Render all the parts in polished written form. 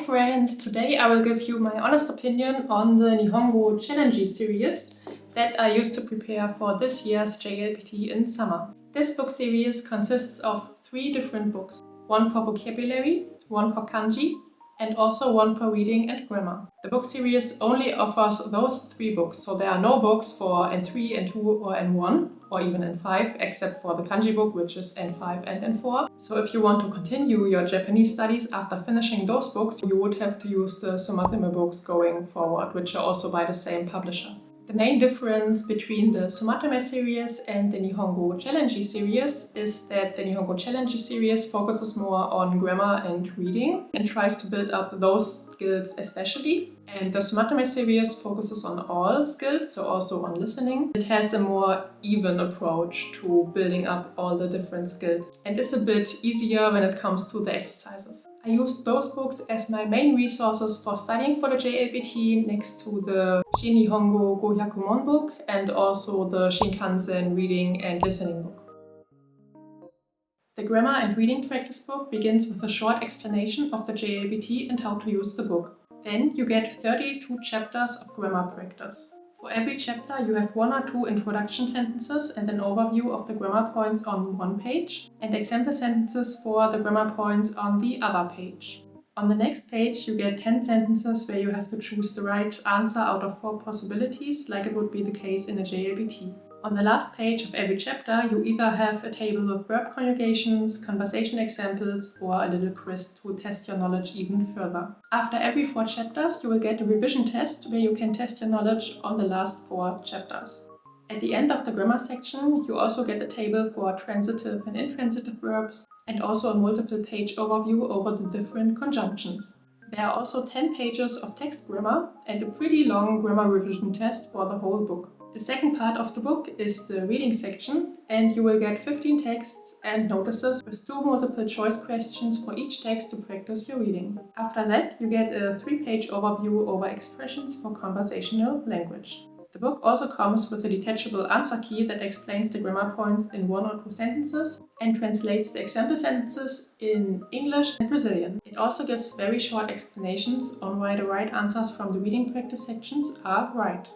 Hi friends, today I will give you my honest opinion on the Nihongo Challenge series that I used to prepare for this year's JLPT in summer. This book series consists of 3 different books, one for vocabulary, one for kanji, and also one for reading and grammar. The book series only offers those 3 books, so there are no books for N3, N2 or N1, or even N5, except for the Kanji Book, which is N5 and N4. So if you want to continue your Japanese studies after finishing those books, you would have to use the Somatome books going forward, which are also by the same publisher. The main difference between the Somatome series and the Nihongo Challenge series is that the Nihongo Challenge series focuses more on grammar and reading and tries to build up those skills especially. And the Somatome series focuses on all skills, so also on listening. It has a more even approach to building up all the different skills and is a bit easier when it comes to the exercises. I used those books as my main resources for studying for the JLPT next to the Shin Nihongo Gohyakumon book and also the Shinkansen reading and listening book. The grammar and reading practice book begins with a short explanation of the JLPT and how to use the book. Then you get 32 chapters of grammar practice. For every chapter you have 1 or 2 introduction sentences and an overview of the grammar points on one page, and example sentences for the grammar points on the other page. On the next page you get 10 sentences where you have to choose the right answer out of 4 possibilities, like it would be the case in a JLPT. On the last page of every chapter you either have a table of verb conjugations, conversation examples, or a little quiz to test your knowledge even further. After every 4 chapters you will get a revision test where you can test your knowledge on the last 4 chapters. At the end of the grammar section you also get a table for transitive and intransitive verbs and also a multiple page overview over the different conjunctions. There are also 10 pages of text grammar and a pretty long grammar revision test for the whole book. The second part of the book is the reading section, and you will get 15 texts and notices with 2 multiple choice questions for each text to practice your reading. After that, you get a 3-page overview over expressions for conversational language. The book also comes with a detachable answer key that explains the grammar points in 1 or 2 sentences and translates the example sentences in English and Brazilian. It also gives very short explanations on why the right answers from the reading practice sections are right.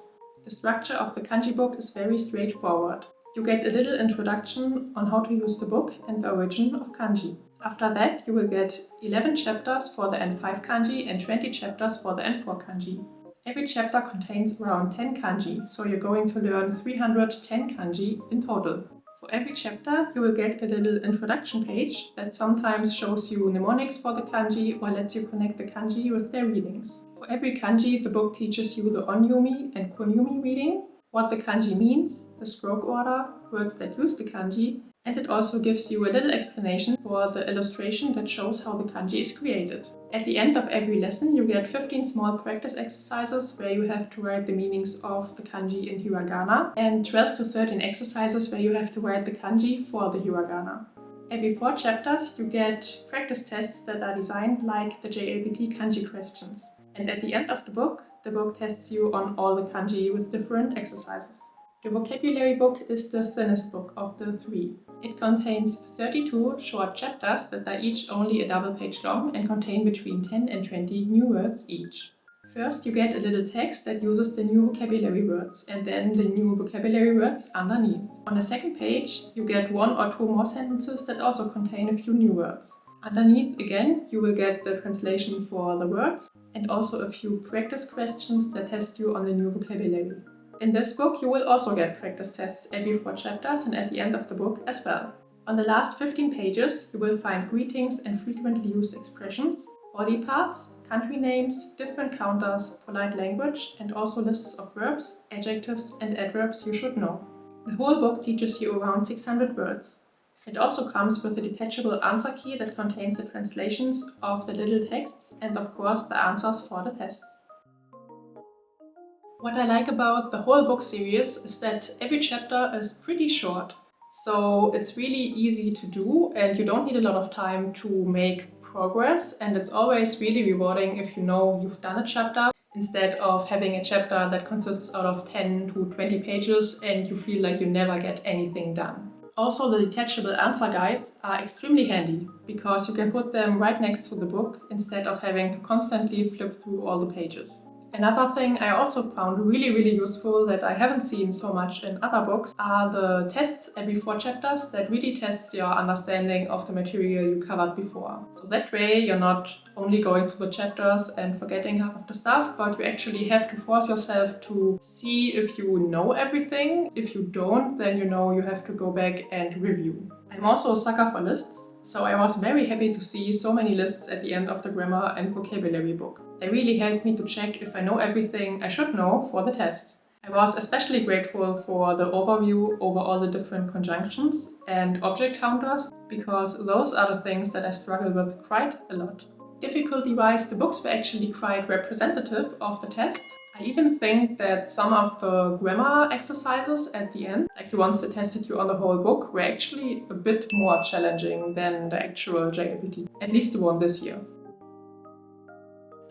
The structure of the Kanji book is very straightforward. You get a little introduction on how to use the book and the origin of kanji. After that, you will get 11 chapters for the N5 kanji and 20 chapters for the N4 kanji. Every chapter contains around 10 kanji, so you're going to learn 310 kanji in total. For every chapter, you will get a little introduction page that sometimes shows you mnemonics for the kanji or lets you connect the kanji with their readings. For every kanji, the book teaches you the onyumi and kunyumi reading, what the kanji means, the stroke order, words that use the kanji, and it also gives you a little explanation for the illustration that shows how the kanji is created. At the end of every lesson, you get 15 small practice exercises where you have to write the meanings of the kanji in hiragana, and 12 to 13 exercises where you have to write the kanji for the hiragana. Every 4 chapters, you get practice tests that are designed like the JLPT kanji questions. And at the end of the book tests you on all the kanji with different exercises. The vocabulary book is the thinnest book of the 3. It contains 32 short chapters that are each only a double page long and contain between 10 and 20 new words each. First you get a little text that uses the new vocabulary words and then the new vocabulary words underneath. On the second page you get 1 or 2 more sentences that also contain a few new words. Underneath again you will get the translation for the words and also a few practice questions that test you on the new vocabulary. In this book you will also get practice tests every 4 chapters and at the end of the book as well. On the last 15 pages you will find greetings and frequently used expressions, body parts, country names, different counters, polite language, and also lists of verbs, adjectives and adverbs you should know. The whole book teaches you around 600 words. It also comes with a detachable answer key that contains the translations of the little texts and of course the answers for the tests. What I like about the whole book series is that every chapter is pretty short. So it's really easy to do and you don't need a lot of time to make progress, and it's always really rewarding if you know you've done a chapter instead of having a chapter that consists out of 10 to 20 pages and you feel like you never get anything done. Also, the detachable answer guides are extremely handy because you can put them right next to the book instead of having to constantly flip through all the pages. Another thing I also found really useful that I haven't seen so much in other books are the tests every 4 chapters that really tests your understanding of the material you covered before. So that way you're not only going through the chapters and forgetting half of the stuff, but you actually have to force yourself to see if you know everything. If you don't, then you know you have to go back and review. I'm also a sucker for lists, so I was very happy to see so many lists at the end of the grammar and vocabulary book. They really helped me to check if I know everything I should know for the test. I was especially grateful for the overview over all the different conjunctions and object counters, because those are the things that I struggle with quite a lot. Difficulty-wise, the books were actually quite representative of the test. I even think that some of the grammar exercises at the end, like the ones that tested you on the whole book, were actually a bit more challenging than the actual JLPT, at least the one this year.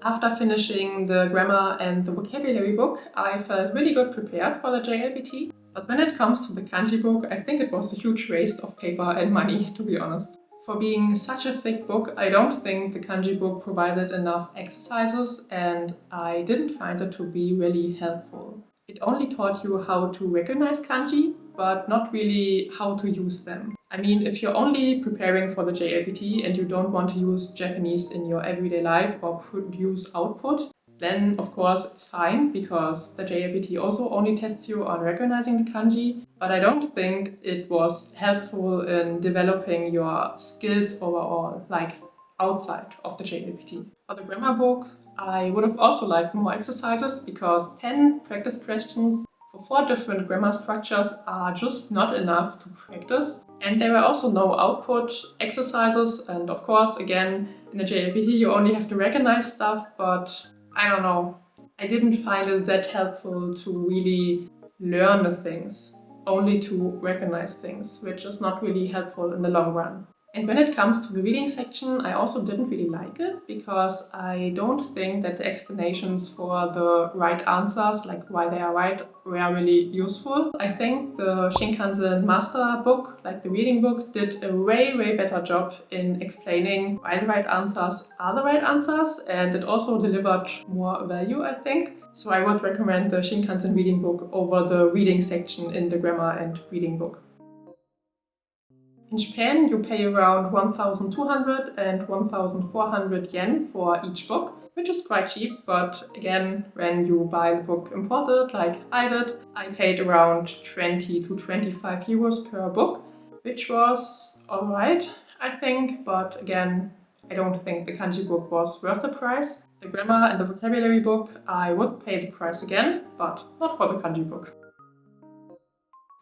After finishing the grammar and the vocabulary book, I felt really good prepared for the JLPT. But when it comes to the kanji book, I think it was a huge waste of paper and money, to be honest. For being such a thick book, I don't think the kanji book provided enough exercises, and I didn't find it to be really helpful. It only taught you how to recognize kanji, but not really how to use them. I mean, if you're only preparing for the JLPT and you don't want to use Japanese in your everyday life or produce output, then of course it's fine, because the JLPT also only tests you on recognizing the kanji, but I don't think it was helpful in developing your skills overall, like outside of the JLPT. For the grammar book, I would have also liked more exercises, because 10 practice questions for 4 different grammar structures are just not enough to practice. And there were also no output exercises, and of course, again, in the JLPT you only have to recognize stuff, but I don't know, I didn't find it that helpful to really learn the things, only to recognize things, which is not really helpful in the long run. And when it comes to the reading section, I also didn't really like it, because I don't think that the explanations for the right answers, like why they are right, were really useful. I think the Shinkansen master book, like the reading book, did a way better job in explaining why the right answers are the right answers, and it also delivered more value, I think. So I would recommend the Shinkansen reading book over the reading section in the grammar and reading book. In Japan, you pay around 1,200 and 1,400 yen for each book, which is quite cheap, but again, when you buy the book imported, like I did, I paid around 20 to 25 euros per book, which was alright, I think, but again, I don't think the kanji book was worth the price. The grammar and the vocabulary book, I would pay the price again, but not for the kanji book.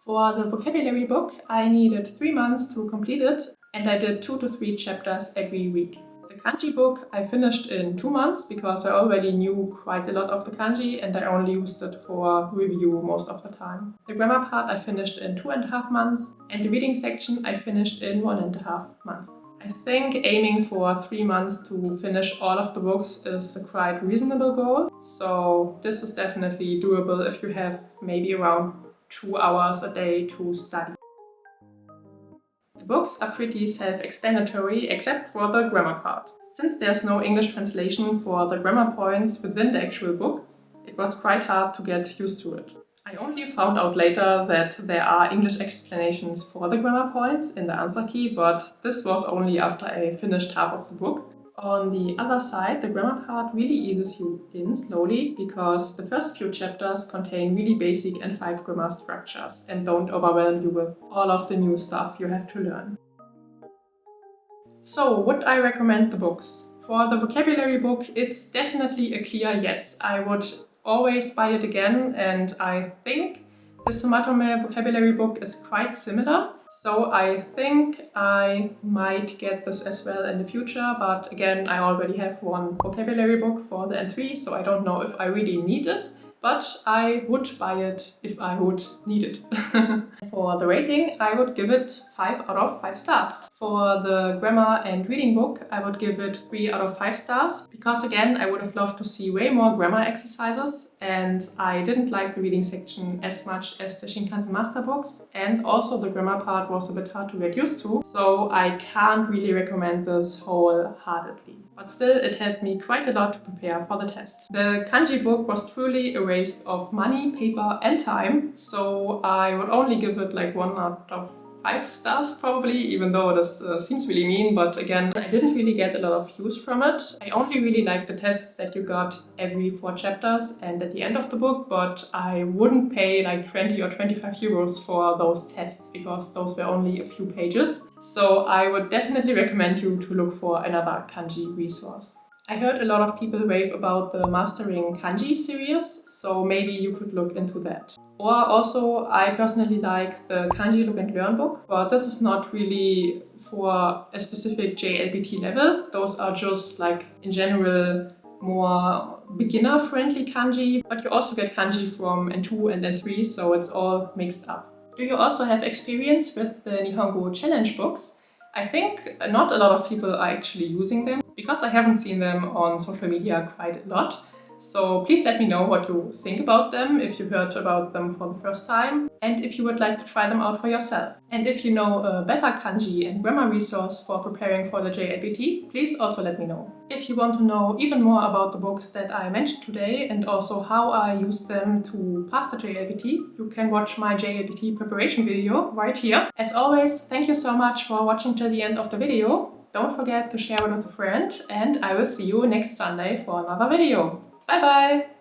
For the vocabulary book, I needed 3 months to complete it, and I did 2 to 3 chapters every week. The kanji book I finished in 2 months, because I already knew quite a lot of the kanji and I only used it for review most of the time. The grammar part I finished in 2.5 months, and the reading section I finished in 1.5 months. I think aiming for 3 months to finish all of the books is a quite reasonable goal, so this is definitely doable if you have maybe around 2 hours a day to study. The books are pretty self-explanatory except for the grammar part. Since there's no English translation for the grammar points within the actual book, it was quite hard to get used to it. I only found out later that there are English explanations for the grammar points in the answer key, but this was only after I finished half of the book. On the other side, the grammar part really eases you in slowly, because the first few chapters contain really basic and 5 grammar structures and don't overwhelm you with all of the new stuff you have to learn. So, would I recommend the books? For the vocabulary book, it's definitely a clear yes. I would always buy it again, and I think the Somatome vocabulary book is quite similar. So I think I might get this as well in the future, but again, I already have one vocabulary book for the N3, so I don't know if I really need it. but I would buy it if I would need it. For the rating, I would give it 5 out of 5 stars. For the grammar and reading book, I would give it 3 out of 5 stars, because again, I would have loved to see way more grammar exercises, and I didn't like the reading section as much as the Shinkansen master books, and also the grammar part was a bit hard to get used to, so I can't really recommend this wholeheartedly. But still, it helped me quite a lot to prepare for the test. The Kanji book was truly a waste of money, paper and time, so I would only give it like 1 out of 5 stars probably, even though this seems really mean, but again, I didn't really get a lot of use from it. I only really liked the tests that you got every 4 chapters and at the end of the book, but I wouldn't pay like 20 or 25 euros for those tests because those were only a few pages. So I would definitely recommend you to look for another kanji resource. I heard a lot of people rave about the Mastering Kanji series, so maybe you could look into that. Or also, I personally like the Kanji Look and Learn book, but this is not really for a specific JLPT level. Those are just like, in general, more beginner-friendly kanji, but you also get kanji from N2 and N3, so it's all mixed up. Do you also have experience with the Nihongo Challenge books? I think not a lot of people are actually using them, because I haven't seen them on social media quite a lot. So please let me know what you think about them, if you heard about them for the first time, and if you would like to try them out for yourself. And if you know a better kanji and grammar resource for preparing for the JLPT, please also let me know. If you want to know even more about the books that I mentioned today and also how I use them to pass the JLPT, you can watch my JLPT preparation video right here. As always, thank you so much for watching till the end of the video. Don't forget to share it with a friend, and I will see you next Sunday for another video. Bye bye!